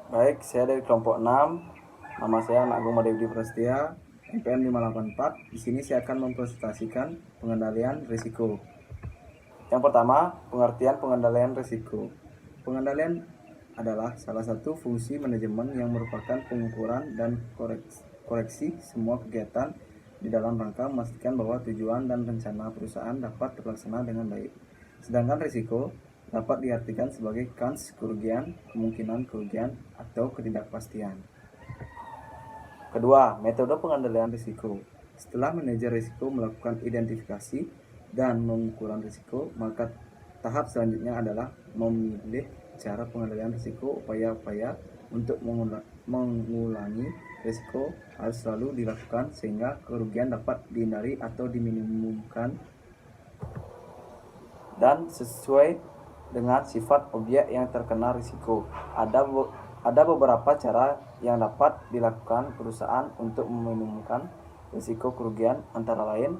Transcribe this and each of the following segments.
Baik, saya dari kelompok 6. Nama saya Agung Madewdi Prastia, NPM 584. Di sini saya akan mempresentasikan pengendalian risiko. Yang pertama, pengertian pengendalian risiko. Pengendalian adalah salah satu fungsi manajemen yang merupakan pengukuran dan koreksi semua kegiatan di dalam rangka memastikan bahwa tujuan dan rencana perusahaan dapat terlaksana dengan baik. Sedangkan risiko dapat diartikan sebagai kans kerugian, kemungkinan kerugian, atau ketidakpastian. Kedua, metode pengendalian risiko. Setelah manajer risiko melakukan identifikasi dan pengukuran risiko, maka tahap selanjutnya adalah memilih cara pengendalian risiko. Upaya-upaya untuk mengulangi risiko harus selalu dilakukan sehingga kerugian dapat dihindari atau diminimumkan dan sesuai dengan sifat objek yang terkena risiko. Ada beberapa cara yang dapat dilakukan perusahaan untuk meminimumkan risiko kerugian, antara lain: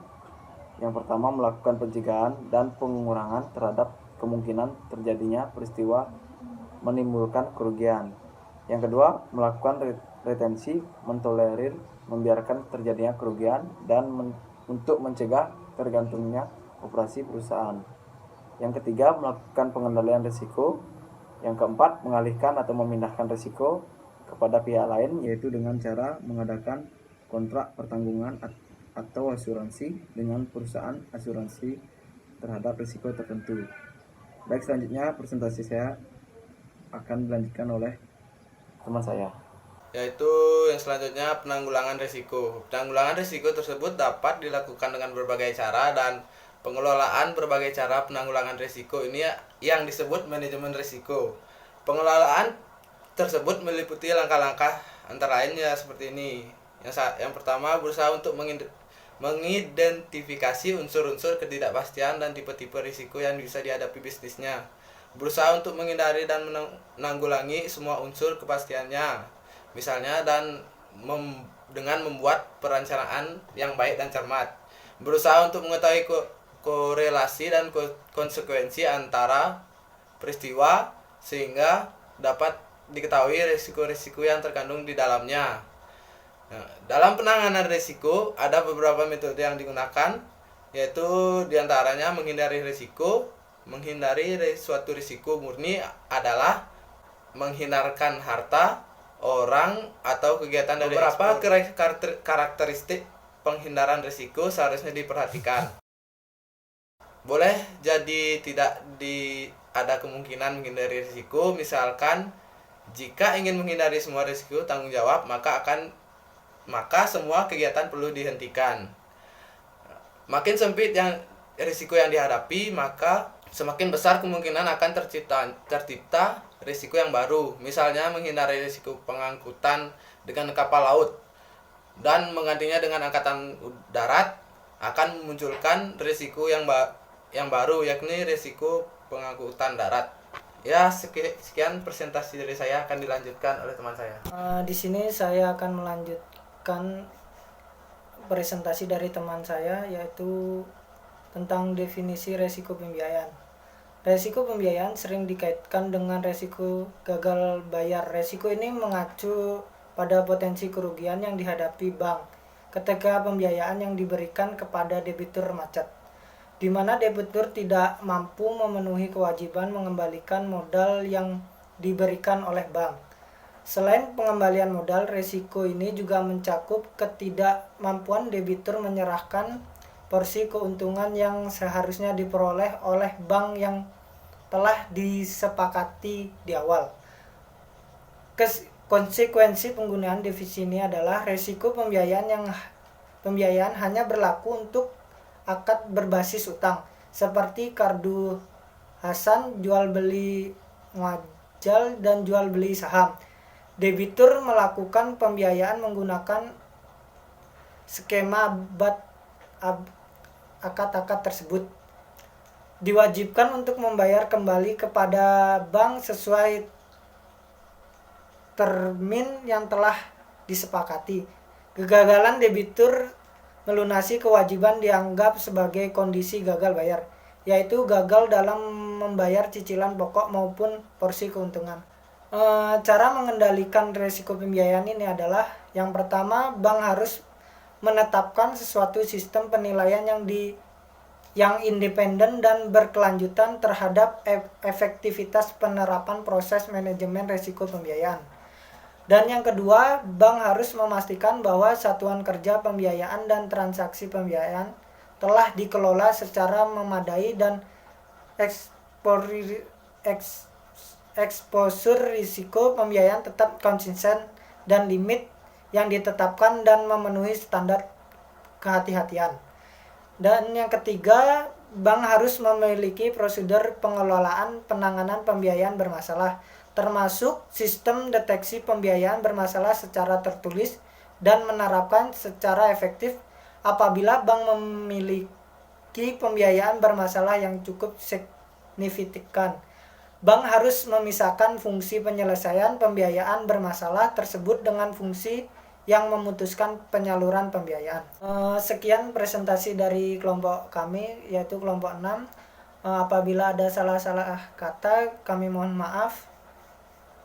yang pertama, melakukan pencegahan dan pengurangan terhadap kemungkinan terjadinya peristiwa menimbulkan kerugian. Yang kedua, melakukan retensi, mentolerir membiarkan terjadinya kerugian dan untuk mencegah tergantungnya operasi perusahaan. Yang ketiga, melakukan pengendalian risiko. Yang keempat, mengalihkan atau memindahkan risiko kepada pihak lain, yaitu dengan cara mengadakan kontrak pertanggungan atau asuransi dengan perusahaan asuransi terhadap risiko tertentu. Baik, selanjutnya presentasi saya akan dilanjutkan oleh teman saya. Yaitu yang selanjutnya penanggulangan risiko. Penanggulangan risiko tersebut dapat dilakukan dengan berbagai cara, dan pengelolaan berbagai cara penanggulangan risiko ini yang disebut manajemen risiko. Pengelolaan tersebut meliputi langkah-langkah antara lainnya seperti ini. Yang pertama, berusaha untuk mengidentifikasi unsur-unsur ketidakpastian dan tipe-tipe risiko yang bisa dihadapi bisnisnya. Berusaha untuk menghindari dan menanggulangi semua unsur kepastiannya. Misalnya dengan membuat perencanaan yang baik dan cermat. Berusaha untuk mengetahui korelasi dan konsekuensi antara peristiwa sehingga dapat diketahui risiko-risiko yang terkandung di dalamnya. Nah, dalam penanganan risiko ada beberapa metode yang digunakan, yaitu diantaranya menghindari risiko. Menghindari suatu risiko murni adalah menghindarkan harta, orang, atau kegiatan dari beberapa karakteristik penghindaran risiko seharusnya diperhatikan. Boleh jadi tidak ada kemungkinan menghindari risiko. Misalkan jika ingin menghindari semua risiko tanggung jawab, maka semua kegiatan perlu dihentikan. Makin sempit risiko yang dihadapi, maka semakin besar kemungkinan akan tercipta risiko yang baru. Misalnya menghindari risiko pengangkutan dengan kapal laut dan menggantinya dengan angkatan darat akan memunculkan risiko yang baru, yakni risiko pengangkutan darat. Ya, sekian presentasi dari saya, akan dilanjutkan oleh teman saya. Di sini saya akan melanjutkan presentasi dari teman saya, yaitu tentang definisi resiko pembiayaan. Resiko pembiayaan sering dikaitkan dengan resiko gagal bayar. Resiko ini mengacu pada potensi kerugian yang dihadapi bank ketika pembiayaan yang diberikan kepada debitur macet, di mana debitur tidak mampu memenuhi kewajiban mengembalikan modal yang diberikan oleh bank. Selain pengembalian modal, resiko ini juga mencakup ketidakmampuan debitur menyerahkan porsi keuntungan yang seharusnya diperoleh oleh bank yang telah disepakati di awal. Konsekuensi penggunaan definisi ini adalah resiko pembiayaan hanya berlaku untuk akad berbasis utang seperti kardu hasan, jual beli muajal, dan jual beli saham. Debitur melakukan pembiayaan menggunakan skema akad-akad tersebut diwajibkan untuk membayar kembali kepada bank sesuai termin yang telah disepakati. Kegagalan debitur melunasi kewajiban dianggap sebagai kondisi gagal bayar, yaitu gagal dalam membayar cicilan pokok maupun porsi keuntungan. Cara mengendalikan risiko pembiayaan ini adalah yang pertama, bank harus menetapkan sesuatu sistem penilaian yang independen dan berkelanjutan terhadap efektivitas penerapan proses manajemen risiko pembiayaan. Dan yang kedua, bank harus memastikan bahwa satuan kerja pembiayaan dan transaksi pembiayaan telah dikelola secara memadai dan eksposur risiko pembiayaan tetap konsisten dan limit yang ditetapkan dan memenuhi standar kehati-hatian. Dan yang ketiga, bank harus memiliki prosedur pengelolaan penanganan pembiayaan bermasalah, termasuk sistem deteksi pembiayaan bermasalah secara tertulis dan menerapkan secara efektif apabila bank memiliki pembiayaan bermasalah yang cukup signifikan. Bank harus memisahkan fungsi penyelesaian pembiayaan bermasalah tersebut dengan fungsi yang memutuskan penyaluran pembiayaan. Sekian presentasi dari kelompok kami, yaitu kelompok 6. Apabila ada salah-salah kata, kami mohon maaf.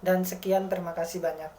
Dan sekian, terima kasih banyak.